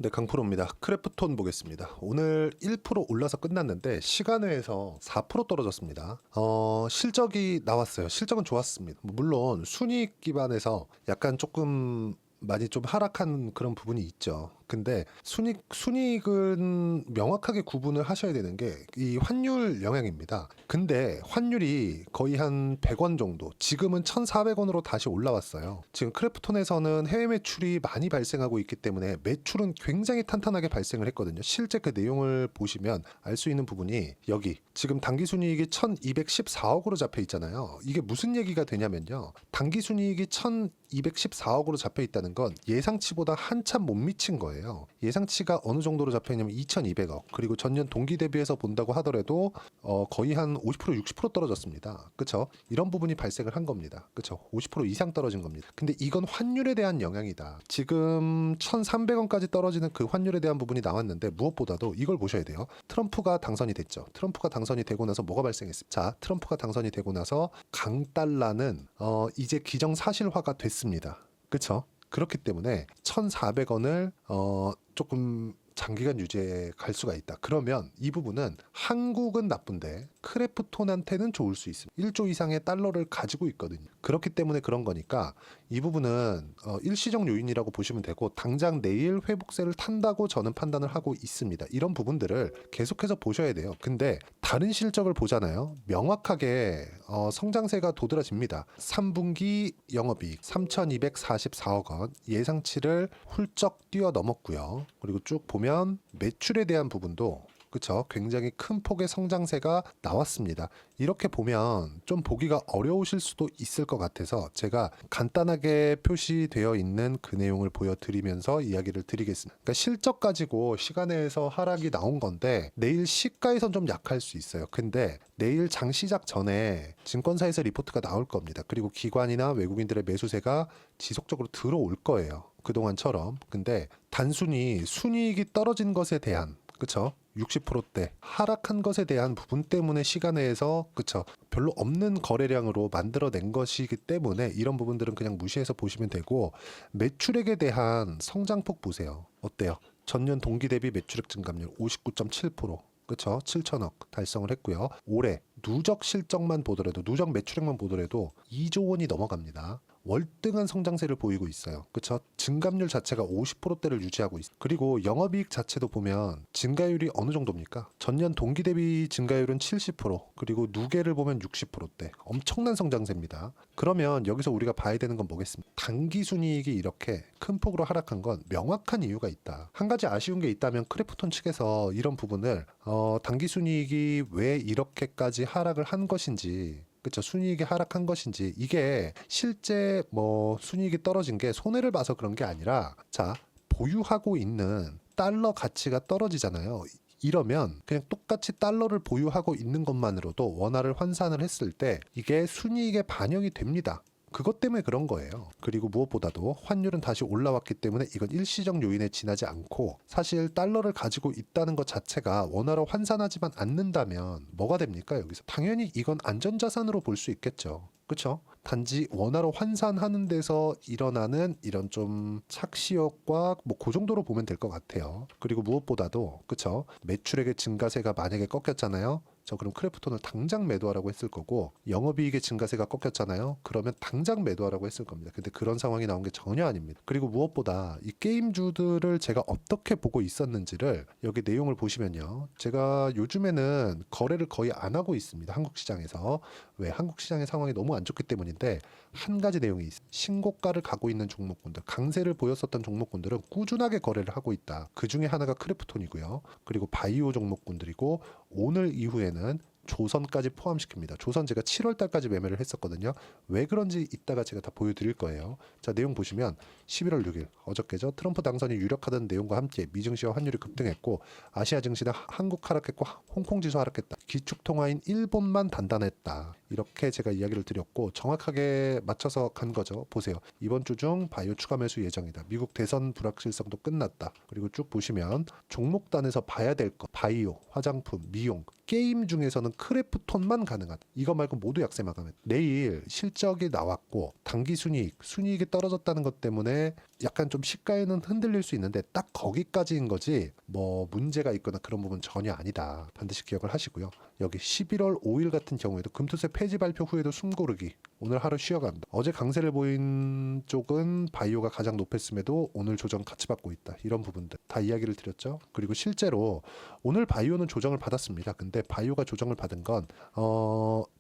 네, 강프로입니다. 크래프톤 보겠습니다. 오늘 1% 올라서 끝났는데 시간외에서 4% 떨어졌습니다. 실적이 나왔어요. 실적은 좋았습니다. 물론 순이익 기반에서 약간 조금 많이 좀 하락한 그런 부분이 있죠. 근데 순이익은 명확하게 구분을 하셔야 되는 게 이 환율 영향입니다. 근데 환율이 거의 한 100원 정도, 지금은 1,400원으로 다시 올라왔어요. 지금 크래프톤에서는 해외 매출이 많이 발생하고 있기 때문에 매출은 굉장히 탄탄하게 발생을 했거든요. 실제 그 내용을 보시면 알 수 있는 부분이 여기 지금 당기순이익이 1,214억으로 잡혀 있잖아요. 이게 무슨 얘기가 되냐면요. 당기순이익이 1,214억으로 잡혀 있다는 건 예상치보다 한참 못 미친 거예요. 예상치가 어느 정도로 잡혀 있냐면 2,200억. 그리고 전년 동기 대비해서 본다고 하더라도 거의 한 50% 60% 떨어졌습니다. 그렇죠? 이런 부분이 발생을 한 겁니다. 그렇죠? 50% 이상 떨어진 겁니다. 근데 이건 환율에 대한 영향이다. 지금 1,300원까지 떨어지는 그 환율에 대한 부분이 나왔는데 무엇보다도 이걸 보셔야 돼요. 트럼프가 당선이 됐죠. 트럼프가 당선이 되고 나서 뭐가 발생했습니까? 자, 트럼프가 당선이 되고 나서 강달러는 이제 기정사실화가 됐습니다. 그렇죠? 그렇기 때문에 1,400원을 조금 장기간 유지해 갈 수가 있다. 그러면 이 부분은 한국은 나쁜데 크래프톤한테는 좋을 수 있습니다. 1조 이상의 달러를 가지고 있거든요. 그렇기 때문에 그런 거니까 이 부분은 일시적 요인이라고 보시면 되고 당장 내일 회복세를 탄다고 저는 판단을 하고 있습니다. 이런 부분들을 계속해서 보셔야 돼요. 근데 다른 실적을 보잖아요. 명확하게 성장세가 도드라집니다. 3분기 영업이익 3,244억 원 예상치를 훌쩍 뛰어넘었고요. 그리고 쭉 보면 매출에 대한 부분도 그쵸? 굉장히 큰 폭의 성장세가 나왔습니다. 이렇게 보면 좀 보기가 어려우실 수도 있을 것 같아서 제가 간단하게 표시되어 있는 그 내용을 보여드리면서 이야기를 드리겠습니다. 그러니까 실적 가지고 시간에서 하락이 나온 건데 내일 시가에선 좀 약할 수 있어요. 근데 내일 장 시작 전에 증권사에서 리포트가 나올 겁니다. 그리고 기관이나 외국인들의 매수세가 지속적으로 들어올 거예요. 그동안처럼. 근데 단순히 순이익이 떨어진 것에 대한 그쵸? 60%대 하락한 것에 대한 부분 때문에 시간에서 그쵸? 별로 없는 거래량으로 만들어낸 것이기 때문에 이런 부분들은 그냥 무시해서 보시면 되고 매출액에 대한 성장폭 보세요. 어때요? 전년 동기 대비 매출액 증감률 59.7%. 그쵸? 7천억 달성을 했고요. 올해 누적 실적만 보더라도 누적 매출액만 보더라도 2조 원이 넘어갑니다. 월등한 성장세를 보이고 있어요. 그쵸? 증감률 자체가 50%대를 유지하고 있어요. 그리고 영업이익 자체도 보면 증가율이 어느 정도입니까? 전년 동기 대비 증가율은 70%, 그리고 누계를 보면 60%대. 엄청난 성장세입니다. 그러면 여기서 우리가 봐야 되는 건 뭐겠습니까? 단기순이익이 이렇게 큰 폭으로 하락한 건 명확한 이유가 있다. 한 가지 아쉬운 게 있다면 크래프톤 측에서 이런 부분을 단기순이익이 왜 이렇게까지 하락을 한 것인지 그쵸. 순이익이 하락한 것인지 이게 실제 뭐 순이익이 떨어진 게 손해를 봐서 그런 게 아니라 자 보유하고 있는 달러 가치가 떨어지잖아요. 이러면 그냥 똑같이 달러를 보유하고 있는 것만으로도 원화를 환산을 했을 때 이게 순이익에 반영이 됩니다. 그것 때문에 그런 거예요. 그리고 무엇보다도 환율은 다시 올라왔기 때문에 이건 일시적 요인에 지나지 않고 사실 달러를 가지고 있다는 것 자체가 원화로 환산하지만 않는다면 뭐가 됩니까? 여기서 당연히 이건 안전자산으로 볼 수 있겠죠. 그렇죠? 단지 원화로 환산하는 데서 일어나는 이런 좀 착시 효과 뭐 그 정도로 보면 될 것 같아요. 그리고 무엇보다도 그렇죠? 매출액의 증가세가 만약에 꺾였잖아요. 저 그럼 크래프톤을 당장 매도하라고 했을 거고 영업이익의 증가세가 꺾였잖아요. 그러면 당장 매도하라고 했을 겁니다. 근데 그런 상황이 나온 게 전혀 아닙니다. 그리고 무엇보다 이 게임주들을 제가 어떻게 보고 있었는지를 여기 내용을 보시면요. 제가 요즘에는 거래를 거의 안 하고 있습니다. 한국 시장에서. 왜? 한국 시장의 상황이 너무 안 좋기 때문인데 한 가지 내용이 있어요. 신고가를 가고 있는 종목군들, 강세를 보였었던 종목군들은 꾸준하게 거래를 하고 있다. 그 중에 하나가 크래프톤이고요. 그리고 바이오 종목군들이고 오늘 이후에는 조선까지 포함시킵니다. 조선 제가 7월 달까지 매매를 했었거든요. 왜 그런지 이따가 제가 다 보여드릴 거예요. 자, 내용 보시면 11월 6일 어저께죠. 트럼프 당선이 유력하다는 내용과 함께 미증시와 환율이 급등했고 아시아 증시는 한국 하락했고 홍콩 지수 하락했다. 기축통화인 일본만 단단했다. 이렇게 제가 이야기를 드렸고 정확하게 맞춰서 간 거죠. 보세요. 이번 주 중 바이오 추가 매수 예정이다. 미국 대선 불확실성도 끝났다. 그리고 쭉 보시면 종목단에서 봐야 될 것 바이오, 화장품, 미용, 게임 중에서는 크래프톤만 가능하다. 이거 말고 모두 약세 마감했다. 내일 실적이 나왔고 단기 순이익이 떨어졌다는 것 때문에 약간 좀 시가에는 흔들릴 수 있는데 딱 거기까지인 거지 뭐 문제가 있거나 그런 부분 전혀 아니다. 반드시 기억을 하시고요. 여기 11월 5일 같은 경우에도 금투세 폐지 발표 후에도 숨고르기. 오늘 하루 쉬어간다. 어제 강세를 보인 쪽은 바이오가 가장 높았음에도 오늘 조정 같이 받고 있다. 이런 부분들 다 이야기를 드렸죠. 그리고 실제로 오늘 바이오는 조정을 받았습니다. 근데 바이오가 조정을 받은 건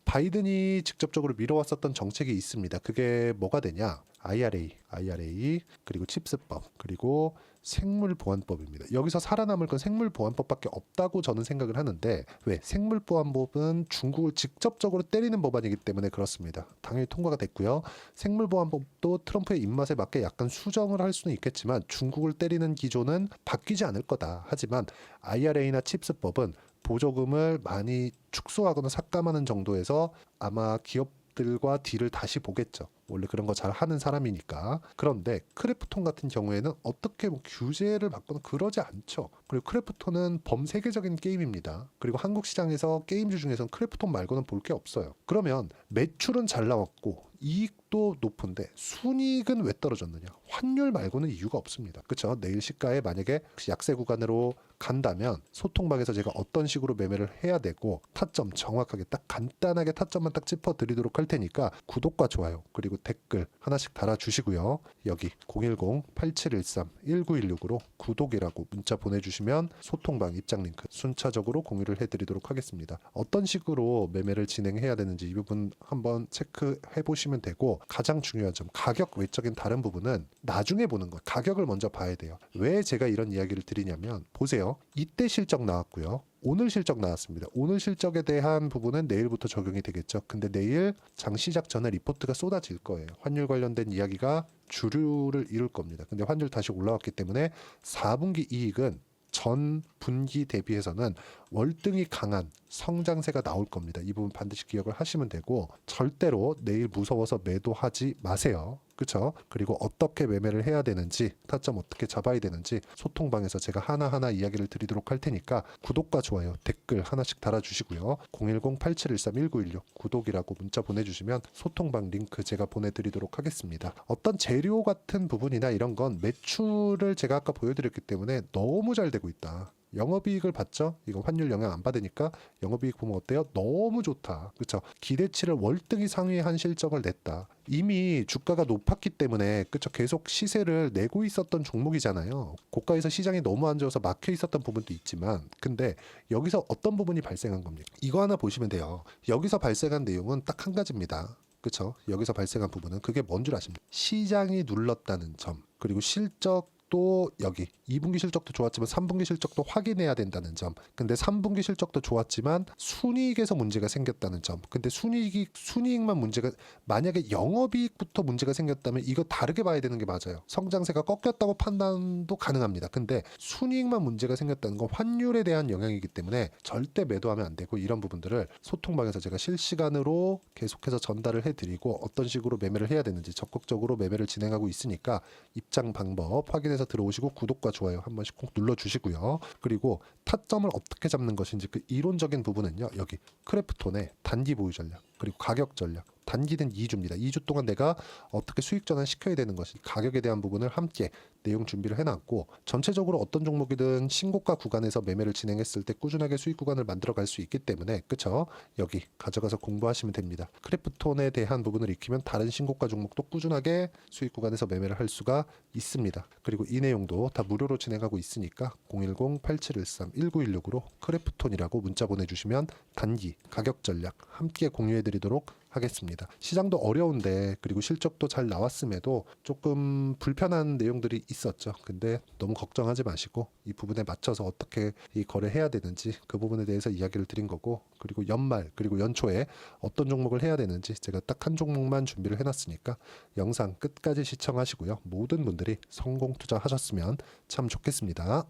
바이든이 직접적으로 밀어왔었던 정책이 있습니다. 그게 뭐가 되냐? IRA 그리고 칩스법 그리고 생물보안법입니다. 여기서 살아남을 건 생물보안법밖에 없다고 저는 생각을 하는데 왜? 생물보안법은 중국을 직접적으로 때리는 법안이기 때문에 그렇습니다. 당연히 통과가 됐고요. 생물보안법도 트럼프의 입맛에 맞게 약간 수정을 할 수는 있겠지만 중국을 때리는 기조는 바뀌지 않을 거다. 하지만 IRA나 칩스법은 보조금을 많이 축소하거나 삭감하는 정도에서 아마 기업들과 딜을 다시 보겠죠. 원래 그런 거 잘 하는 사람이니까. 그런데 크래프톤 같은 경우에는 어떻게 뭐 규제를 받거나 그러지 않죠. 그리고 크래프톤은 범세계적인 게임입니다. 그리고 한국 시장에서 게임주 중에서는 크래프톤 말고는 볼 게 없어요. 그러면 매출은 잘 나왔고 이익도 높은데 순이익은 왜 떨어졌느냐? 환율 말고는 이유가 없습니다. 그렇죠? 내일 시가에 만약에 약세 구간으로 간다면 소통방에서 제가 어떤 식으로 매매를 해야 되고 타점 정확하게 딱 간단하게 타점만 딱 짚어드리도록 할 테니까 구독과 좋아요 그리고 댓글 하나씩 달아주시고요. 여기 010-8713-1916으로 구독이라고 문자 보내주시면 소통방 입장 링크 순차적으로 공유를 해드리도록 하겠습니다. 어떤 식으로 매매를 진행해야 되는지 이 부분 한번 체크해 보시면 되고 가장 중요한 점 가격 외적인 다른 부분은 나중에 보는 거 가격을 먼저 봐야 돼요. 왜 제가 이런 이야기를 드리냐면 보세요. 이때 실적 나왔고요. 오늘 실적 나왔습니다. 오늘 실적에 대한 부분은 내일부터 적용이 되겠죠. 근데 내일 장 시작 전에 리포트가 쏟아질 거예요. 환율 관련된 이야기가 주류를 이룰 겁니다. 근데 환율 다시 올라왔기 때문에 4분기 이익은 전 분기 대비해서는 월등히 강한 성장세가 나올 겁니다. 이 부분 반드시 기억을 하시면 되고 절대로 내일 무서워서 매도하지 마세요. 그렇죠? 그리고 어떻게 매매를 해야 되는지 타점 어떻게 잡아야 되는지 소통방에서 제가 하나하나 이야기를 드리도록 할 테니까 구독과 좋아요 댓글 하나씩 달아주시고요. 010-8713-1916 구독이라고 문자 보내주시면 소통방 링크 제가 보내드리도록 하겠습니다. 어떤 재료 같은 부분이나 이런 건 매출을 제가 아까 보여드렸기 때문에 너무 잘 되고 있다. 영업이익을 봤죠? 이거 환율 영향 안 받으니까 영업이익 보면 어때요? 너무 좋다. 그렇죠? 기대치를 월등히 상회한 실적을 냈다. 이미 주가가 높았기 때문에 그렇죠? 계속 시세를 내고 있었던 종목이잖아요. 고가에서 시장이 너무 안 좋아서 막혀 있었던 부분도 있지만 근데 여기서 어떤 부분이 발생한 겁니까? 이거 하나 보시면 돼요. 여기서 발생한 내용은 딱 한 가지입니다. 그렇죠? 여기서 발생한 부분은 그게 뭔 줄 아십니까? 시장이 눌렀다는 점 그리고 실적 또 여기 2분기 실적도 좋았지만 3분기 실적도 확인해야 된다는 점. 근데 3분기 실적도 좋았지만 순이익에서 문제가 생겼다는 점. 근데 순이익만 문제가 만약에 영업이익부터 문제가 생겼다면 이거 다르게 봐야 되는 게 맞아요. 성장세가 꺾였다고 판단도 가능합니다. 근데 순이익만 문제가 생겼다는 건 환율에 대한 영향이기 때문에 절대 매도하면 안 되고 이런 부분들을 소통방에서 제가 실시간으로 계속해서 전달을 해드리고 어떤 식으로 매매를 해야 되는지 적극적으로 매매를 진행하고 있으니까 입장 방법 확인해서 들어오시고 구독과 좋아요 한 번씩 꼭 눌러주시고요. 그리고 타점을 어떻게 잡는 것인지 그 이론적인 부분은요. 여기 크래프톤의 단기 보유 전략 그리고 가격 전략 단기는 2주입니다. 2주 동안 내가 어떻게 수익 전환 시켜야 되는 것이 가격에 대한 부분을 함께 내용 준비를 해놨고 전체적으로 어떤 종목이든 신고가 구간에서 매매를 진행했을 때 꾸준하게 수익 구간을 만들어 갈 수 있기 때문에 그쵸? 여기 가져가서 공부하시면 됩니다. 크래프톤에 대한 부분을 익히면 다른 신고가 종목도 꾸준하게 수익 구간에서 매매를 할 수가 있습니다. 그리고 이 내용도 다 무료로 진행하고 있으니까 010-8713-1916으로 크래프톤이라고 문자 보내주시면 단기 가격 전략 함께 공유해드리도록 하겠습니다. 시장도 어려운데 그리고 실적도 잘 나왔음에도 조금 불편한 내용들이 있었죠. 근데 너무 걱정하지 마시고 이 부분에 맞춰서 어떻게 이 거래해야 되는지 그 부분에 대해서 이야기를 드린 거고 그리고 연말 그리고 연초에 어떤 종목을 해야 되는지 제가 딱 한 종목만 준비를 해놨으니까 영상 끝까지 시청하시고요. 모든 분들이 성공 투자하셨으면 참 좋겠습니다.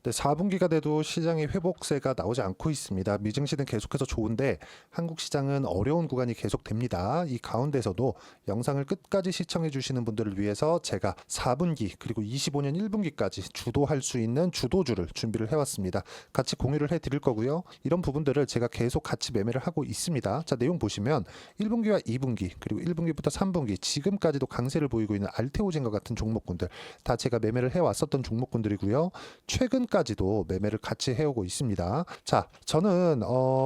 네, 4분기가 돼도 시장의 회복세가 나오지 않고 있습니다. 미증시는 계속해서 좋은데 한국 시장은 어려운 구간이 계속됩니다. 이 가운데서도 영상을 끝까지 시청해 주시는 분들을 위해서 제가 4분기 그리고 25년 1분기까지 주도할 수 있는 주도주를 준비를 해왔습니다. 같이 공유를 해드릴 거고요. 이런 부분들을 제가 계속 같이 매매를 하고 있습니다. 자, 내용 보시면 1분기와 2분기 그리고 1분기부터 3분기 지금까지도 강세를 보이고 있는 알테오젠과 같은 종목군들 다 제가 매매를 해왔었던 종목군들이고요. 최근까지도 매매를 같이 해오고 있습니다. 자, 저는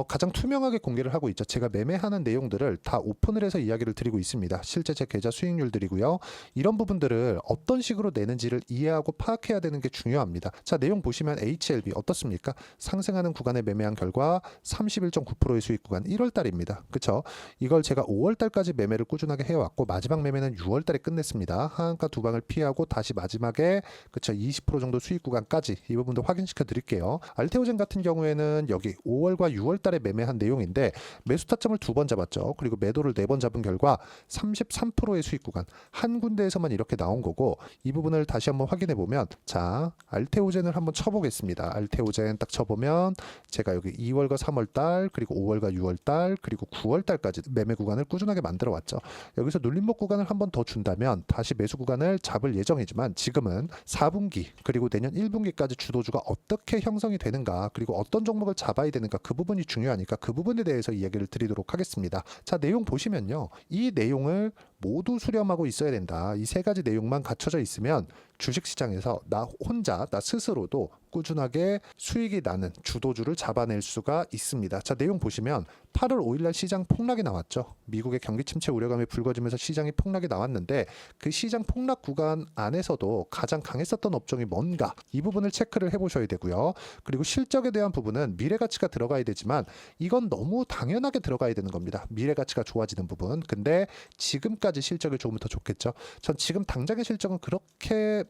가장 투명하게 공개를 하고 있죠. 제가 매매하는 내용들을 다 오픈을 해서 이야기를 드리고 있습니다. 실제 제 계좌 수익률들이고요. 이런 부분들을 어떤 식으로 내는지를 이해하고 파악해야 되는 게 중요합니다. 자, 내용 보시면 HLB 어떻습니까? 상승하는 구간에 매매한 결과 31.9%의 수익 구간 1월 달입니다. 그쵸? 이걸 제가 5월 달까지 매매를 꾸준하게 해왔고 마지막 매매는 6월 달에 끝냈습니다. 하한가 두 방을 피하고 다시 마지막에 그쵸 20% 정도 수익 구간까지 이 부분도 확인시켜 드릴게요. 알테오젠 같은 경우에는 여기 5월과 6월 달에 매매한 내용인데 매수 타점을 2번 잡았죠. 그리고 매도를 4번 잡은 결과 33%의 수익 구간 한 군데에서만 이렇게 나온 거고 이 부분을 다시 한번 확인해 보면 자 알테오젠을 한번 쳐보겠습니다. 알테오젠 딱 쳐보면 제가 여기 2월과 3월 달 그리고 5월과 6월 달 그리고 9월 달까지 매매 구간을 꾸준하게 만들어 왔죠. 여기서 눌림목 구간을 한번 더 준다면 다시 매수 구간을 잡을 예정이지만 지금은 4분기 그리고 내년 1분기까지 주도주가 어떻게 형성이 되는가 그리고 어떤 종목을 잡아야 되는가 그 부분이 중요하니까 그 부분에 대해서 이야기를 드리도록 하겠습니다. 자, 내용 보시면요. 이 내용을 모두 수렴하고 있어야 된다. 이 세 가지 내용만 갖춰져 있으면 주식시장에서 나 혼자 나 스스로도 꾸준하게 수익이 나는 주도주를 잡아낼 수가 있습니다. 자, 내용 보시면 8월 5일날 시장 폭락이 나왔죠. 미국의 경기 침체 우려감이 불거지면서 시장이 폭락이 나왔는데 그 시장 폭락 구간 안에서도 가장 강했었던 업종이 뭔가 이 부분을 체크를 해보셔야 되고요. 그리고 실적에 대한 부분은 미래가치가 들어가야 되지만 이건 너무 당연하게 들어가야 되는 겁니다. 미래가치가 좋아지는 부분. 근데 지금까지 실적이 좋으면 더 좋겠죠. 전 지금 당장의 실적은 그렇게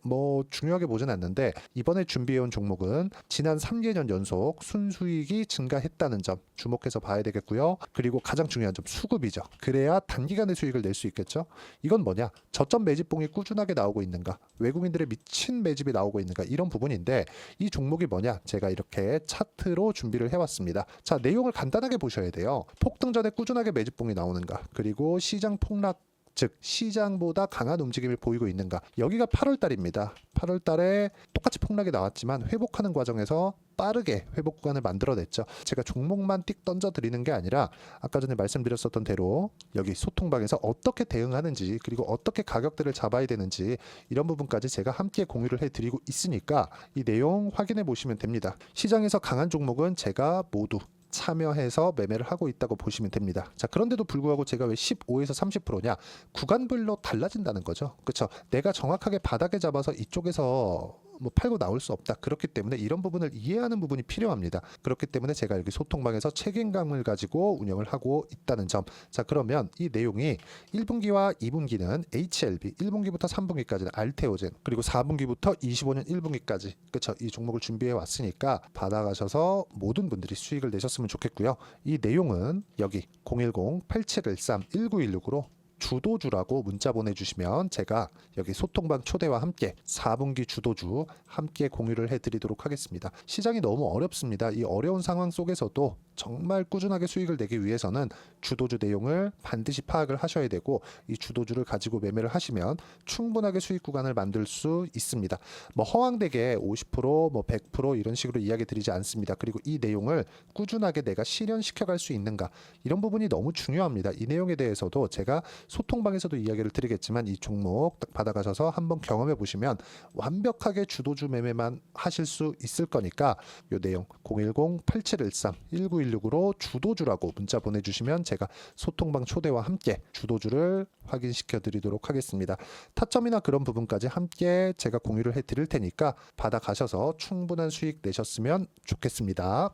중요하게 보진 않는데 이번에 준비해온 종목은 지난 3개년 연속 순수익이 증가했다는 점 주목해서 봐야 되겠고요. 그리고 가장 중요한 점 수급이죠. 그래야 단기간에 수익을 낼 수 있겠죠. 이건 뭐냐? 저점 매집봉이 꾸준하게 나오고 있는가? 외국인들의 미친 매집이 나오고 있는가? 이런 부분인데 이 종목이 뭐냐? 제가 이렇게 차트로 준비를 해왔습니다. 자, 내용을 간단하게 보셔야 돼요. 폭등 전에 꾸준하게 매집봉이 나오는가? 그리고 시장 폭락 즉 시장보다 강한 움직임을 보이고 있는가. 여기가 8월 달입니다. 8월 달에 똑같이 폭락이 나왔지만 회복하는 과정에서 빠르게 회복 구간을 만들어냈죠. 제가 종목만 띡 던져드리는 게 아니라 아까 전에 말씀드렸었던 대로 여기 소통방에서 어떻게 대응하는지 그리고 어떻게 가격대를 잡아야 되는지 이런 부분까지 제가 함께 공유를 해드리고 있으니까 이 내용 확인해 보시면 됩니다. 시장에서 강한 종목은 제가 모두 참여해서 매매를 하고 있다고 보시면 됩니다. 자, 그런데도 불구하고 제가 왜 15에서 30%냐? 구간별로 달라진다는 거죠. 그렇죠? 내가 정확하게 바닥에 잡아서 이쪽에서 팔고 나올 수 없다. 그렇기 때문에 이런 부분을 이해하는 부분이 필요합니다. 그렇기 때문에 제가 여기 소통방에서 책임감을 가지고 운영을 하고 있다는 점. 자, 그러면 이 내용이 1분기와 2분기는 HLB, 1분기부터 3분기까지는 알테오젠, 그리고 4분기부터 25년 1분기까지 그렇죠? 이 종목을 준비해 왔으니까 받아가셔서 모든 분들이 수익을 내셨으면 좋겠고요. 이 내용은 여기 010-8713-1916으로 주도주라고 문자 보내주시면 제가 여기 소통방 초대와 함께 4분기 주도주 함께 공유를 해드리도록 하겠습니다. 시장이 너무 어렵습니다. 이 어려운 상황 속에서도 정말 꾸준하게 수익을 내기 위해서는 주도주 내용을 반드시 파악을 하셔야 되고 이 주도주를 가지고 매매를 하시면 충분하게 수익 구간을 만들 수 있습니다. 허황되게 50%, 100% 이런 식으로 이야기 드리지 않습니다. 그리고 이 내용을 꾸준하게 내가 실현시켜 갈 수 있는가 이런 부분이 너무 중요합니다. 이 내용에 대해서도 제가 소통방에서도 이야기를 드리겠지만 이 종목 딱 받아가셔서 한번 경험해 보시면 완벽하게 주도주 매매만 하실 수 있을 거니까 이 내용 010-8713-1916으로 주도주라고 문자 보내주시면 제가 소통방 초대와 함께 주도주를 확인시켜 드리도록 하겠습니다. 타점이나 그런 부분까지 함께 제가 공유를 해 드릴 테니까 받아가셔서 충분한 수익 내셨으면 좋겠습니다.